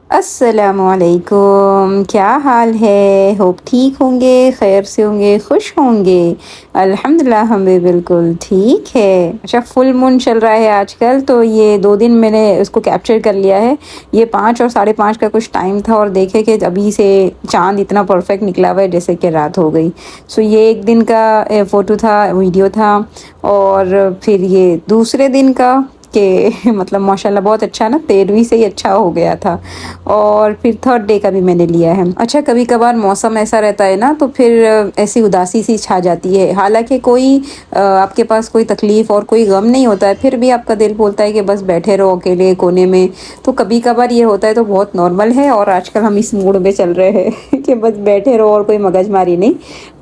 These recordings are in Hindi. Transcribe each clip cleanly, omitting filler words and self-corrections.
अस्सलामुअलैकुम, क्या हाल है? होप ठीक होंगे, खैर से होंगे, खुश होंगे। अल्हम्दुलिल्लाह हम भी बिल्कुल ठीक है। अच्छा, फुल मून चल रहा है आजकल, तो ये 2 दिन मैंने उसको कैप्चर कर लिया है। ये 5 और साढ़े 5 का कुछ टाइम था और देखे कि अभी से चाँद इतना परफेक्ट निकला हुआ है जैसे कि रात हो गई। सो ये 1 दिन का फ़ोटो था, वीडियो था। और फिर ये दूसरे दिन का कि मतलब माशाल्लाह बहुत अच्छा ना, 13वीं से ही अच्छा हो गया था। और फिर थर्ड डे का भी मैंने लिया है। अच्छा, कभी कभार मौसम ऐसा रहता है ना, तो फिर ऐसी उदासी सी छा जाती है। हालांकि कोई आपके पास कोई तकलीफ़ और कोई गम नहीं होता है, फिर भी आपका दिल बोलता है कि बस बैठे रहो अकेले कोने में। तो कभी कभार ये होता है, तो बहुत नॉर्मल है। और आजकल हम इस मूड में चल रहे हैं कि बस बैठे रहो और कोई मगजमारी नहीं।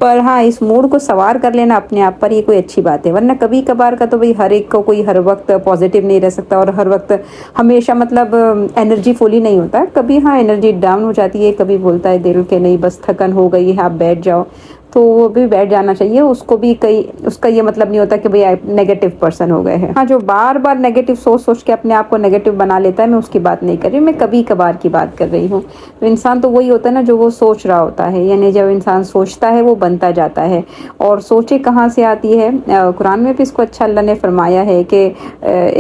पर हाँ, इस मूड को सवार कर लेना अपने आप पर ये कोई अच्छी बात है। वरना कभी कभार का तो भाई हर एक को कोई हर वक्त पॉजिटिव नहीं रह सकता, और हर वक्त हमेशा मतलब एनर्जी फुल ही नहीं होता। कभी हाँ एनर्जी डाउन हो जाती है, कभी बोलता है दिल के नहीं बस थकन हो गई है, आप बैठ जाओ। तो वो भी बैठ जाना चाहिए, उसको भी कई उसका ये मतलब नहीं होता कि भाई आप नेगेटिव पर्सन हो गए हैं। हाँ, जो बार बार नेगेटिव सोच सोच के अपने आप को नेगेटिव बना लेता है, मैं उसकी बात नहीं कर रही हूँ, मैं कभी कभार की बात कर रही हूँ। तो इंसान तो वही होता है ना जो वो सोच रहा होता है, यानी जब इंसान सोचता है वो बनता जाता है। और सोचे कहाँ से आती है? कुरान में भी इसको अच्छा अल्लाह ने फरमाया है कि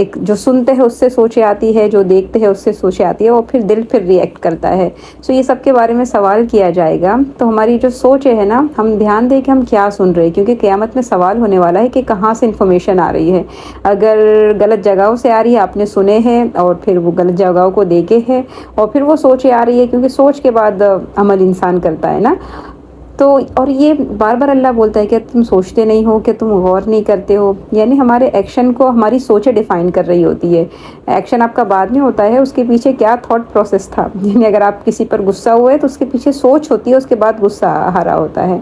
एक जो सुनते हैं उससे सोचे आती है, जो देखते हैं उससे सोचे आती है, और फिर दिल फिर रिएक्ट करता है। सो ये सब के बारे में सवाल किया जाएगा। तो हमारी जो सोच है ना, हम ध्यान दें कि हम क्या सुन रहे हैं, क्योंकि क़यामत में सवाल होने वाला है कि कहाँ से इन्फॉर्मेशन आ रही है। अगर गलत जगहों से आ रही है, आपने सुने हैं और फिर वो गलत जगहों को देखे हैं, और फिर वो सोचे आ रही है, क्योंकि सोच के बाद अमल इंसान करता है ना। तो और ये बार बार अल्लाह बोलता है कि तुम सोचते नहीं हो, कि तुम गौर नहीं करते हो। यानी हमारे एक्शन को हमारी सोचें डिफ़ाइन कर रही होती है। एक्शन आपका बाद में होता है, उसके पीछे क्या थॉट प्रोसेस था। यानी अगर आप किसी पर गुस्सा हुए तो उसके पीछे सोच होती है, उसके बाद गुस्सा आ रहा होता है।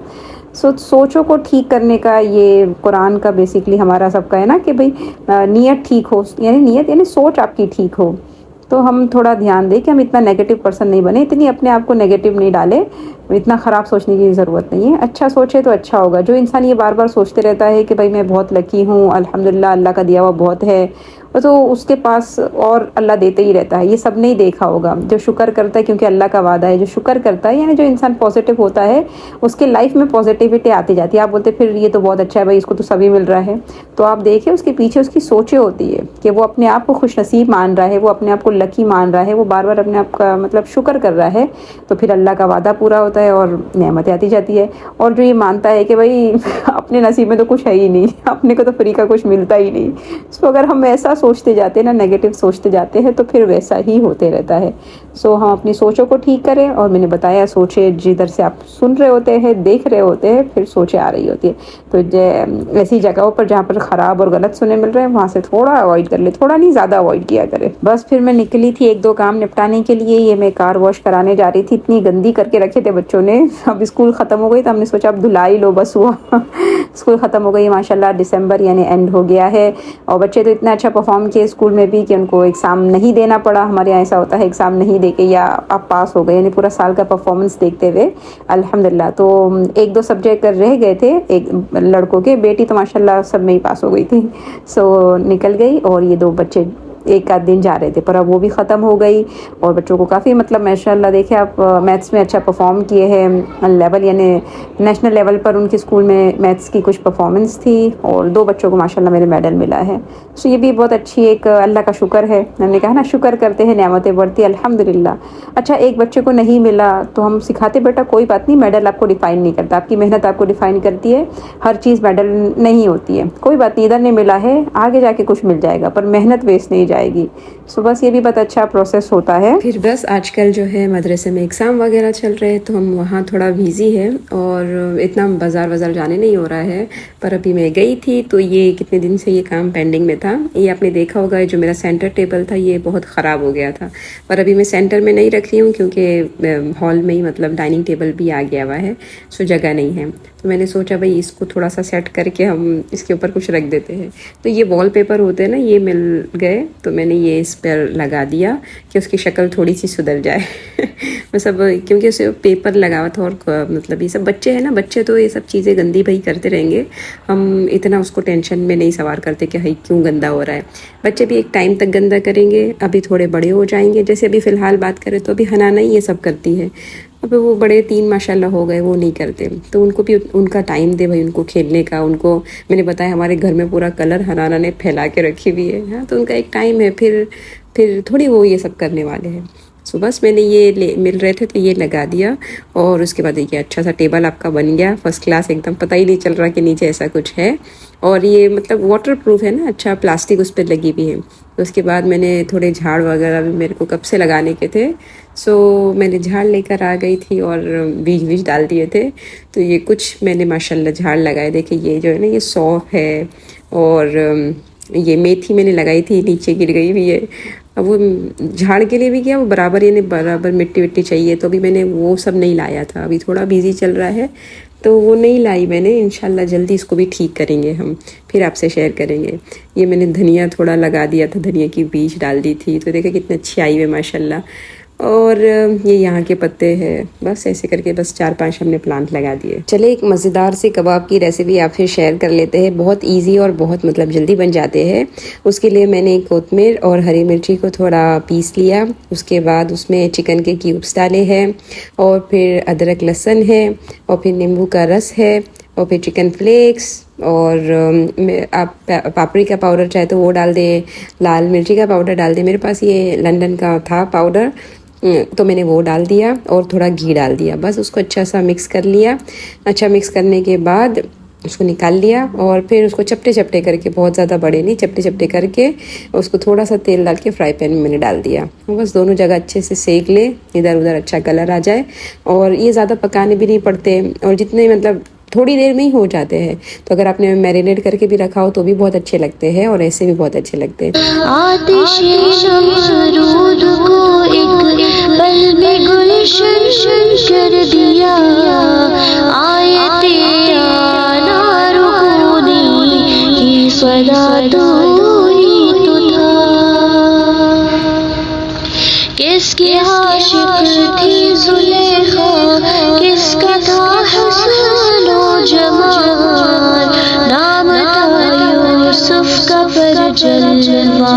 सोचों को ठीक करने का ये कुरान का बेसिकली हमारा सबका है ना कि भाई नीयत ठीक हो, यानी नीयत यानी सोच आपकी ठीक हो। तो हम थोड़ा ध्यान दें कि हम इतना नेगेटिव पर्सन नहीं बने, इतनी अपने आप को नेगेटिव नहीं डालें। इतना ख़राब सोचने की ज़रूरत नहीं है। अच्छा सोचे तो अच्छा होगा। जो इंसान ये बार बार सोचते रहता है कि भाई मैं बहुत लकी हूँ, अल्हम्दुलिल्लाह अल्लाह का दिया हुआ बहुत है, तो उसके पास और अल्लाह देते ही रहता है। ये सब नहीं देखा होगा। जो शुक्र करता है, क्योंकि अल्लाह का वादा है, जो शुक्र करता है यानी जो इंसान पॉजिटिव होता है, उसके लाइफ में पॉजिटिविटी आती जाती है। आप बोलते फिर ये तो बहुत अच्छा है भाई, इसको तो सभी मिल रहा है। तो आप देखिए उसके पीछे उसकी सोचें होती है कि वो अपने आप को खुशनसीब मान रहा है, वो अपने आप को लकी मान रहा है, वो बार बार अपने आप का मतलब शुक्र कर रहा है। तो फिर अल्लाह का वादा पूरा होता है और नेमतें आती जाती है। और जो ये मानता है कि भाई अपने नसीब में तो कुछ है ही नहीं, अपने को तो फ्री का कुछ मिलता ही नहीं। सो अगर हम ऐसा सोचते जाते हैं ना, नेगेटिव सोचते जाते हैं, तो फिर वैसा ही होते रहता है। सो हम अपनी सोचों को ठीक करें। और मैंने बताया, सोचे जिधर से आप सुन रहे होते हैं, देख रहे होते हैं, फिर सोचे आ रही होती है। तो ऐसी जगहों पर जहाँ पर ख़राब और गलत सुनने मिल रहे हैं, वहाँ से थोड़ा अवॉइड कर ले, थोड़ा नहीं ज़्यादा अवॉइड किया करें। बस फिर मैं निकली थी 1-2 काम निपटाने के लिए। ये मैं कार वॉश कराने जा रही थी, इतनी गंदी करके रखे थे बच्चों ने। अब स्कूल ख़त्म हो गई तो हमने सोचा अब धुला ही लो, बस हुआ। स्कूल ख़त्म हो गई माशाल्लाह, दिसंबर यानी एंड हो गया है। और बच्चे तो इतना अच्छा परफॉर्म किए स्कूल में भी कि उनको एग्ज़ाम नहीं देना पड़ा। हमारे यहाँ ऐसा होता है, एग्ज़ाम नहीं दे के या आप पास हो गए, यानी पूरा साल का परफॉर्मेंस देखते हुए अल्हम्दुलिल्लाह। तो 1-2 सब्जेक्ट रह गए थे, एक लड़कों के, बेटी तो माशाल्लाह सब में ही पास हो गई थी। सो निकल गई। और ये 2 बच्चे एक आध दिन जा रहे थे, पर अब वो भी ख़त्म हो गई। और बच्चों को काफ़ी मतलब माशाल्लाह देखिए आप, मैथ्स में अच्छा परफॉर्म किए हैं। लेवल यानी नेशनल लेवल पर उनके स्कूल में मैथ्स की कुछ परफॉर्मेंस थी, और 2 बच्चों को माशाल्लाह मेरे मेडल मिला है। सो ये भी बहुत अच्छी एक अल्लाह का शुक्र है। हमने कहा ना, शुक्र करते हैं नेमतें बढ़ती अल्हम्दुलिल्लाह। अच्छा, एक बच्चे को नहीं मिला तो हम सिखाते बेटा कोई बात नहीं, मेडल आपको डिफ़ाइन नहीं करता, आपकी मेहनत आपको डिफ़ाइन करती है। हर चीज़ मेडल नहीं होती है, कोई बात नहीं, इधर नहीं मिला है आगे जाके कुछ मिल जाएगा, पर मेहनत वेस्ट नहीं जाएगी। सो बस ये भी बहुत अच्छा प्रोसेस होता है। फिर बस आजकल जो है मदरसे में एग्ज़ाम वगैरह चल रहे हैं, तो हम वहाँ थोड़ा बिज़ी है, और इतना बाज़ार जाने नहीं हो रहा है। पर अभी मैं गई थी, तो ये कितने दिन से ये काम पेंडिंग में था। ये आपने देखा होगा, जो मेरा सेंटर टेबल था ये बहुत ख़राब हो गया था। पर अभी मैं सेंटर में नहीं रख रही हूँ, क्योंकि हॉल में ही मतलब डाइनिंग टेबल भी आ गया हुआ है, सो जगह नहीं है। तो मैंने सोचा भाई इसको थोड़ा सा सेट करके हम इसके ऊपर कुछ रख देते हैं। तो ये वॉलपेपर होते हैं ना, ये मिल गए, तो मैंने ये इस पर लगा दिया कि उसकी शक्ल थोड़ी सी सुधर जाए बस अब क्योंकि उसे पेपर लगा हुआ था और मतलब ये सब बच्चे हैं ना, बच्चे तो ये सब चीज़ें गंदी भाई करते रहेंगे, हम इतना उसको टेंशन में नहीं सवार करते कि भाई क्यों गंदा हो रहा है। बच्चे भी एक टाइम तक गंदा करेंगे, अभी थोड़े बड़े हो जाएंगे। जैसे अभी फ़िलहाल बात करें तो अभी हनाना ही ये सब करती है, अब वो बड़े 3 माशाल्लाह हो गए, वो नहीं करते, तो उनको भी उनका टाइम दे भाई, उनको खेलने का। उनको मैंने बताया हमारे घर में पूरा कलर हनाना ने फैला के रखी हुई है, हाँ, तो उनका एक टाइम है, फिर थोड़ी वो ये सब करने वाले हैं। सो बस मैंने ये मिल रहे थे तो ये लगा दिया, और उसके बाद देखिए अच्छा सा टेबल आपका बन गया, फर्स्ट क्लास एकदम, पता ही नहीं चल रहा कि नीचे ऐसा कुछ है। और ये मतलब वाटर प्रूफ है ना, अच्छा प्लास्टिक उस पर लगी हुई है। तो उसके बाद मैंने थोड़े झाड़ वगैरह भी मेरे को कब से लगाने के थे, सो मैंने झाड़ लेकर आ गई थी और बीज डाल दिए थे। तो ये कुछ मैंने माशाल्लाह झाड़ लगाए। देखिए ये जो है ना, ये सौंफ है, और ये मेथी मैंने लगाई थी, नीचे गिर गई हुई है। अब वो झाड़ के लिए भी क्या, वो बराबर यानी बराबर मिट्टी विट्टी चाहिए, तो अभी मैंने वो सब नहीं लाया था, अभी थोड़ा बिजी चल रहा है तो वो नहीं लाई मैंने। इंशाल्लाह जल्दी इसको भी ठीक करेंगे हम, फिर आपसे शेयर करेंगे। ये मैंने धनिया थोड़ा लगा दिया था, धनिया की बीज डाल दी थी, तो देखा कितनी अच्छी आई है माशाल्लाह। और ये यहाँ के पत्ते हैं, बस ऐसे करके बस 4-5 हमने प्लांट लगा दिए। चले एक मज़ेदार से कबाब की रेसिपी आपसे शेयर कर लेते हैं, बहुत इजी और बहुत मतलब जल्दी बन जाते हैं। उसके लिए मैंने कोतमीर और हरी मिर्ची को थोड़ा पीस लिया, उसके बाद उसमें चिकन के क्यूब्स डाले हैं, और फिर अदरक लहसुन है, और फिर नींबू का रस है, और फिर चिकन फ्लेक्स, और आप पापड़ी का पाउडर चाहे तो वो डाल दे, लाल मिर्ची का पाउडर डाल दे। मेरे पास ये लंदन का था पाउडर, तो मैंने वो डाल दिया, और थोड़ा घी डाल दिया। बस उसको अच्छा सा मिक्स कर लिया। अच्छा मिक्स करने के बाद उसको निकाल लिया, और फिर उसको चपटे चपटे करके, बहुत ज़्यादा बड़े नहीं, चपटे चपटे करके उसको थोड़ा सा तेल डाल के फ्राई पैन में मैंने डाल दिया। बस दोनों जगह अच्छे से सेक ले, इधर उधर अच्छा कलर आ जाए। और ये ज़्यादा पकाने भी नहीं पड़ते, और जितने मतलब थोड़ी देर में ही हो जाते हैं। तो अगर आपने मैरिनेट करके भी रखा हो तो भी बहुत अच्छे लगते हैं, और ऐसे भी बहुत अच्छे लगते हैं। किसकी आशिक थी जुलेखा, किसका था हुस्न और जमाल, नाम था यूसुफ का पर जलवा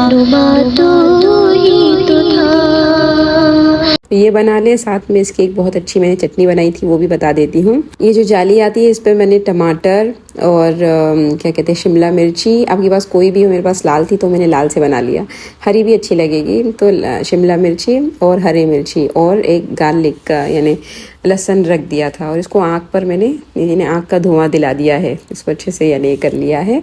नुमा तो ही तो था। ये बना ले, साथ में इसकी एक बहुत अच्छी मैंने चटनी बनाई थी, वो भी बता देती हूँ। ये जो जाली आती है, इस पर मैंने टमाटर और क्या कहते हैं शिमला मिर्ची, आपके पास कोई भी हो, मेरे पास लाल थी तो मैंने लाल से बना लिया, हरी भी अच्छी लगेगी, तो शिमला मिर्ची और हरी मिर्ची और एक गार्लिक का यानी लहसुन रख दिया था। और इसको आँख पर मैंने आँख का धुआं दिला दिया है, इसको अच्छे से यानी कर लिया है।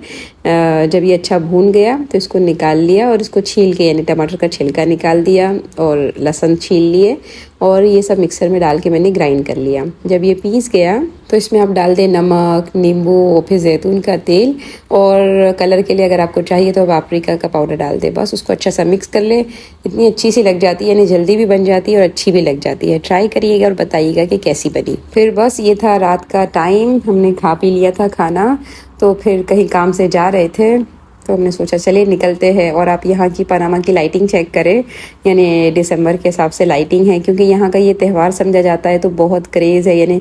जब ये अच्छा भून गया तो इसको निकाल लिया, और इसको छील के यानी टमाटर का छिलका निकाल दिया, और लहसुन छील लिए, और ये सब मिक्सर में डाल के मैंने ग्राइंड कर लिया। जब ये पीस गया तो इसमें आप डाल दें नमक, नींबू, और फिर जैतून का तेल, और कलर के लिए अगर आपको चाहिए तो पापरिका का पाउडर डाल दें। बस उसको अच्छा सा मिक्स कर ले, इतनी अच्छी सी लग जाती है, यानी जल्दी भी बन जाती है और अच्छी भी लग जाती है। ट्राई करिएगा और बताइएगा कि कैसी बनी। फिर बस ये था रात का टाइम, हमने खा पी लिया था खाना, तो फिर कहीं काम से जा रहे थे तो हमने सोचा चलिए निकलते हैं। और आप यहाँ की पनामा की लाइटिंग चेक करें, यानी दिसंबर के हिसाब से लाइटिंग है, क्योंकि यहाँ का ये त्यौहार समझा जाता है तो बहुत क्रेज़ है। यानी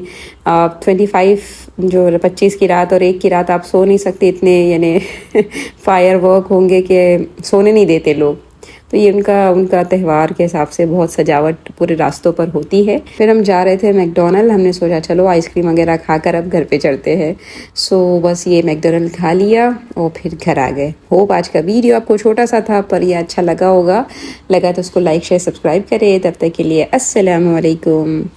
25 की रात और 1 की रात आप सो नहीं सकते, इतने यानी फायर वर्क होंगे कि सोने नहीं देते लोग। तो ये उनका त्यौहार के हिसाब से बहुत सजावट पूरे रास्तों पर होती है। फिर हम जा रहे थे मैकडोनल्ड, हमने सोचा चलो आइसक्रीम वगैरह खाकर अब घर पे चलते हैं। सो बस ये मैकडोनल्ड खा लिया और फिर घर आ गए। होप आज का वीडियो आपको छोटा सा था पर ये अच्छा लगा होगा। लगा तो उसको लाइक शेयर सब्सक्राइब करें। तब तक के लिए अस्सलाम वालेकुम।